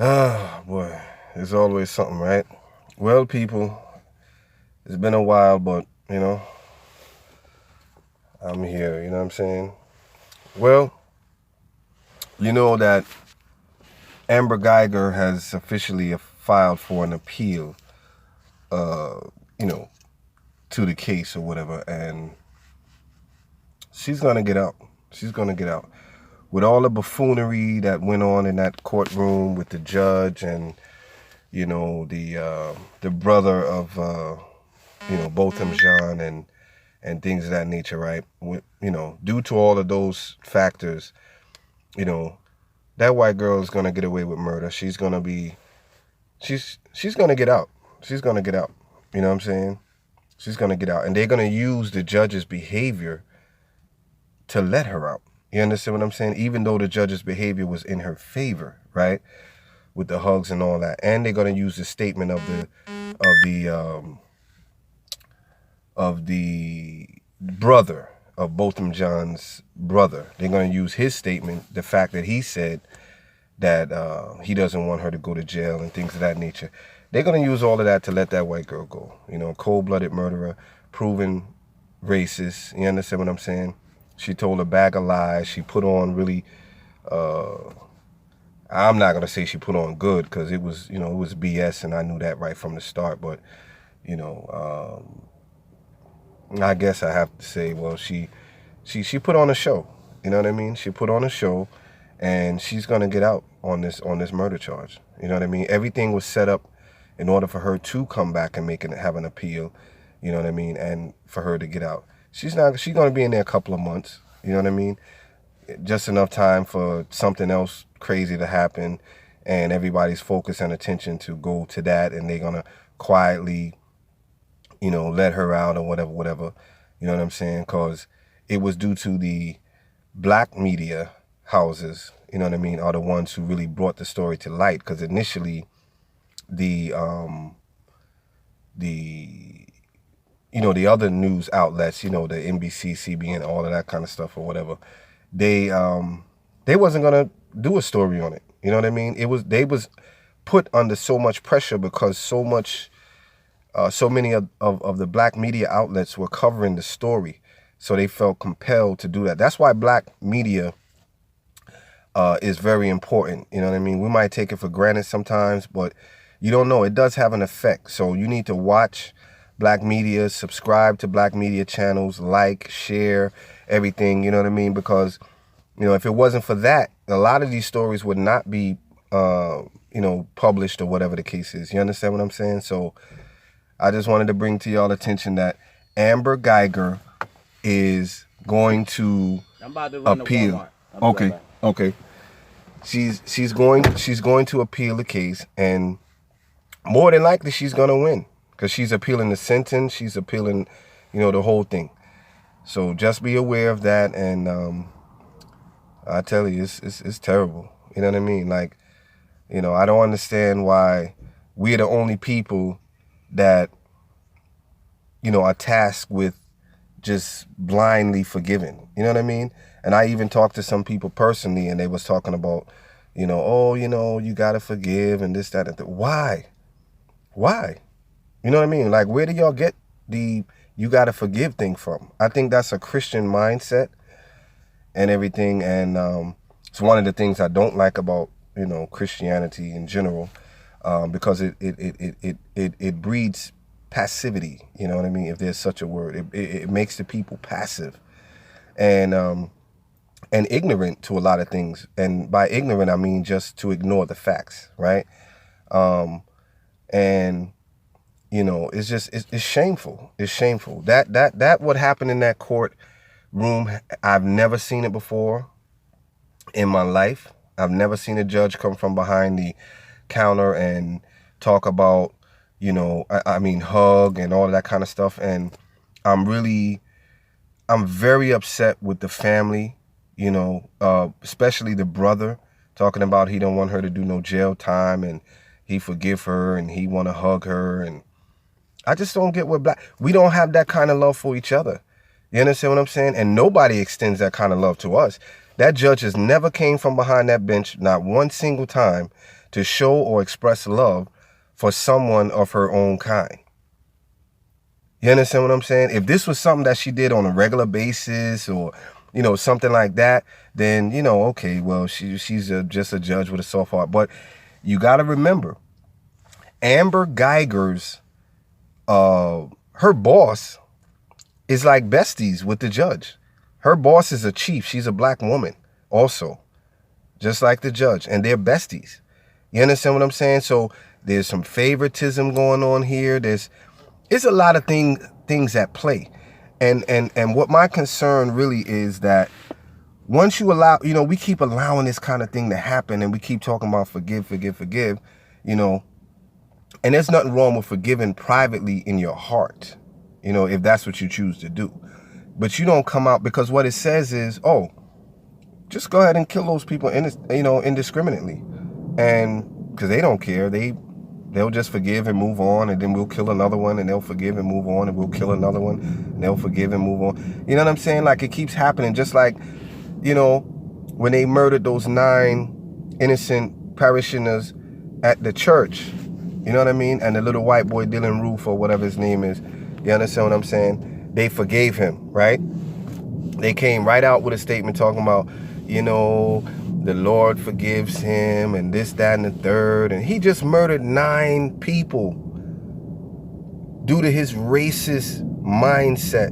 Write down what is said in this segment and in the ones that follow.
Ah, boy, there's always something, right? Well, people, it's been a while, but, I'm here, you know what I'm saying? Well, you know that Amber Guyger has officially filed for an appeal, uh, you know, to the case or whatever, and she's gonna get out. She's gonna get out. With all the buffoonery that went on in that courtroom with the judge and, the brother of, Botham Jean and things of that nature, right? Due to all of those factors, you know, that white girl is gonna get away with murder. She's gonna get out. She's gonna get out. You know what I'm saying? She's gonna get out, and they're gonna use the judge's behavior to let her out. You understand what I'm saying? Even though the judge's behavior was in her favor, right? With the hugs and all that, and they're gonna use the statement of the brother of Botham John's brother. They're going to use his statement, the fact that he said that he doesn't want her to go to jail and things of that nature. They're going to use all of that to let that white girl go. Cold-blooded murderer, proven racist. You understand what I'm saying? She told a bag of lies. She put on really, I'm not going to say she put on good because it was BS, and I knew that right from the start. But, I guess I have to say, well, she put on a show. You know what I mean? She put on a show, and she's gonna get out on this murder charge. You know what I mean? Everything was set up in order for her to come back and have an appeal. You know what I mean? And for her to get out. She's gonna be in there a couple of months. You know what I mean? Just enough time for something else crazy to happen, and everybody's focus and attention to go to that, and they're gonna quietly let her out or whatever. You know what I'm saying? Because it was due to the black media houses, you know what I mean, are the ones who really brought the story to light. Because initially, the other news outlets, the NBC, CBN, all of that kind of stuff or whatever, they wasn't gonna do a story on it. You know what I mean? They was put under so much pressure because so many of the black media outlets were covering the story. So they felt compelled to do that. That's why black media is very important. You know what I mean? We might take it for granted sometimes, but you don't know. It does have an effect. So you need to watch black media, subscribe to black media channels, like, share, everything. You know what I mean? Because, if it wasn't for that, a lot of these stories would not be, published or whatever the case is. You understand what I'm saying? So I just wanted to bring to y'all attention that Amber Guyger is going to appeal. Okay. She's going to appeal the case, and more than likely she's going to win because she's appealing the sentence. She's appealing, the whole thing. So just be aware of that, and I tell you, it's terrible. You know what I mean? Like, I don't understand why we're the only people that, are tasked with just blindly forgiving. You know what I mean? And I even talked to some people personally, and they was talking about, you got to forgive and this, that, and that. Why? You know what I mean? Like, where do y'all get the you got to forgive thing from? I think that's a Christian mindset and everything. And it's one of the things I don't like about, Christianity in general, because it breeds passivity. You know what I mean? If there's such a word, it makes the people passive and ignorant to a lot of things. And by ignorant, I mean just to ignore the facts, right? And it's shameful. It's shameful that what happened in that court room. I've never seen it before in my life. I've never seen a judge come from behind the counter and talk about, hug and all of that kind of stuff. And I'm very upset with the family, especially the brother talking about he don't want her to do no jail time and he forgive her and he want to hug her. And I just don't get we don't have that kind of love for each other. You understand what I'm saying? And nobody extends that kind of love to us. That judge has never came from behind that bench, not one single time, to show or express love for someone of her own kind. You understand what I'm saying? If this was something that she did on a regular basis, or, you know, something like that, then, you know, okay, well, she's just a judge with a soft heart. But you got to remember, Amber Guyger's, her boss is like besties with the judge. Her boss is a chief. She's a black woman also, just like the judge, and they're besties. You understand what I'm saying? So there's some favoritism going on here. It's a lot of things at play. And what my concern really is that once you allow, you know, we keep allowing this kind of thing to happen, and we keep talking about forgive, you know, and there's nothing wrong with forgiving privately in your heart, you know, if that's what you choose to do. But you don't come out, because what it says is, oh, just go ahead and kill those people, you know, indiscriminately. And because they don't care, they'll just forgive and move on, and then we'll kill another one, and they'll forgive and move on, and we'll kill another one, and they'll forgive and move on. You know what I'm saying? Like, it keeps happening. Just like, you know, when they murdered those 9 innocent parishioners at the church, you know what I mean? And the little white boy, Dylan Roof, or whatever his name is, you understand what I'm saying? They forgave him, right? They came right out with a statement talking about, you know, the Lord forgives him, and this, that, and the third. And he just murdered 9 people due to his racist mindset.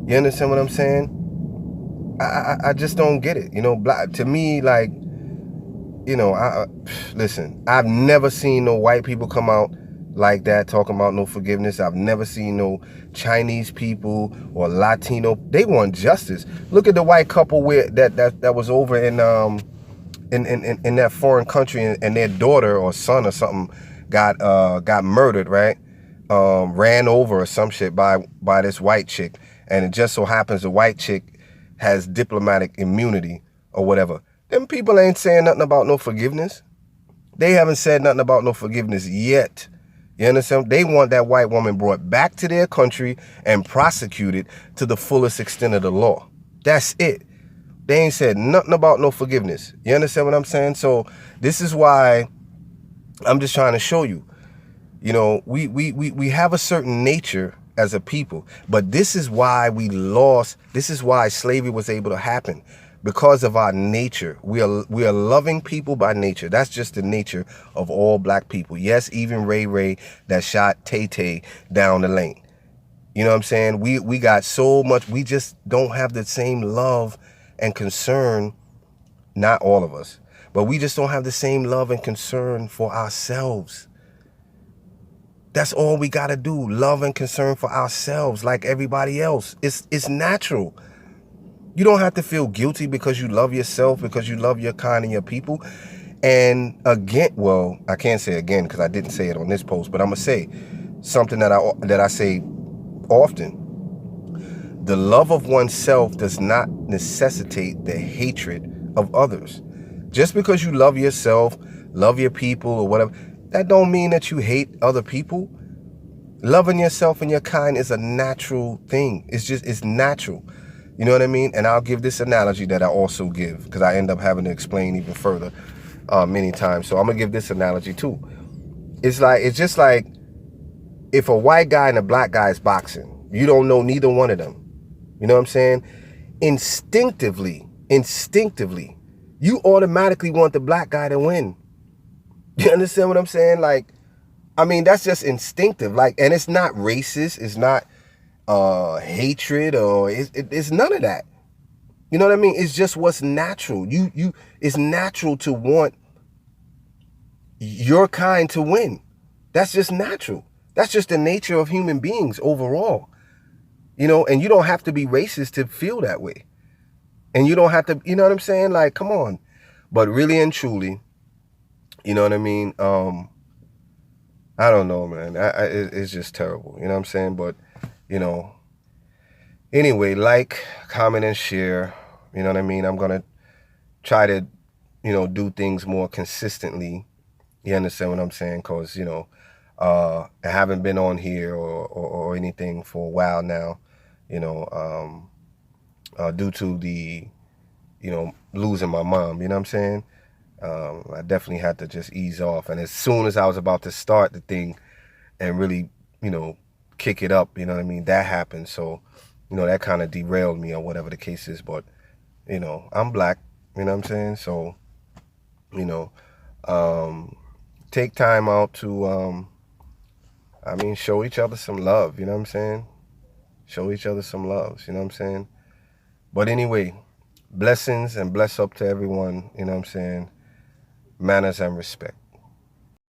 You understand what I'm saying? I just don't get it. You know, to me, like, you know, listen, I've never seen no white people come out like that talking about no forgiveness. I've never seen no Chinese people or Latino. They want justice. Look at the white couple that was over in that foreign country, and their daughter or son or something got murdered, right? Ran over or some shit by this white chick, and it just so happens the white chick has diplomatic immunity or whatever. Them people ain't saying nothing about no forgiveness. They haven't said nothing about no forgiveness yet. You understand? They want that white woman brought back to their country and prosecuted to the fullest extent of the law. That's it. They ain't said nothing about no forgiveness. You understand what I'm saying? So this is why I'm just trying to show you, you know, we have a certain nature as a people, but this is why we lost. This is why slavery was able to happen, because of our nature. We are loving people by nature. That's just the nature of all black people. Yes, even Ray that shot Tay Tay down the lane. You know what I'm saying? We got so much. We just don't have the same love and concern. Not all of us, but we just don't have the same love and concern for ourselves. That's all we got to do. Love and concern for ourselves like everybody else. It's natural. You don't have to feel guilty because you love yourself, because you love your kind and your people. And again, well, I can't say again because I didn't say it on this post, but I'm going to say something that I say often. The love of oneself does not necessitate the hatred of others. Just because you love yourself, love your people or whatever, that don't mean that you hate other people. Loving yourself and your kind is a natural thing. It's natural. You know what I mean? And I'll give this analogy that I also give, because I end up having to explain even further many times. So I'm going to give this analogy too. It's just like if a white guy and a black guy is boxing, you don't know neither one of them. You know what I'm saying? Instinctively, you automatically want the black guy to win. You understand what I'm saying? Like, I mean, that's just instinctive. Like, and it's not racist. It's not hatred, or it's none of that. You know what I mean? It's just what's natural. It's natural to want your kind to win. That's just natural. That's just the nature of human beings overall. You know, and you don't have to be racist to feel that way. And you don't have to, you know what I'm saying? Like, come on. But really and truly, you know what I mean? I don't know, man. It's just terrible. You know what I'm saying? But, you know, anyway, like, comment, and share. You know what I mean? I'm going to try to, you know, do things more consistently. You understand what I'm saying? Because, you know, I haven't been on here or anything for a while now, you know, due to the, you know, losing my mom. You know what I'm saying? I definitely had to just ease off. And as soon as I was about to start the thing and really, you know, kick it up, you know what I mean, that happened. So, you know, that kind of derailed me or whatever the case is. But, you know, I'm black, you know what I'm saying? So, you know, take time out to, I mean, show each other some love, you know what I'm saying? Show each other some loves, you know what I'm saying? But anyway, blessings and bless up to everyone, you know what I'm saying? Manners and respect.